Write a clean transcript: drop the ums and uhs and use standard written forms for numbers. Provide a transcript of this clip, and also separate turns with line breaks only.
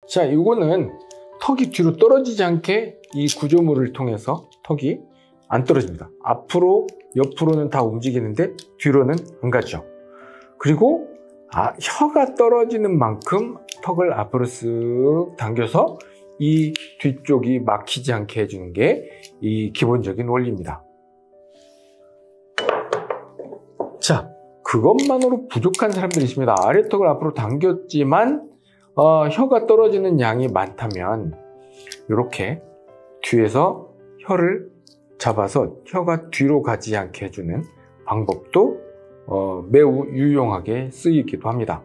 자, 이거는 턱이 뒤로 떨어지지 않게 이 구조물을 통해서 턱이 안 떨어집니다. 앞으로, 옆으로는 다 움직이는데 뒤로는 안 가죠. 그리고 혀가 떨어지는 만큼 턱을 앞으로 쓱 당겨서 이 뒤쪽이 막히지 않게 해주는 게 이 기본적인 원리입니다. 자, 그것만으로 부족한 사람들이 있습니다. 아래턱을 앞으로 당겼지만 혀가 떨어지는 양이 많다면 이렇게 뒤에서 혀를 잡아서 혀가 뒤로 가지 않게 해주는 방법도 매우 유용하게 쓰이기도 합니다.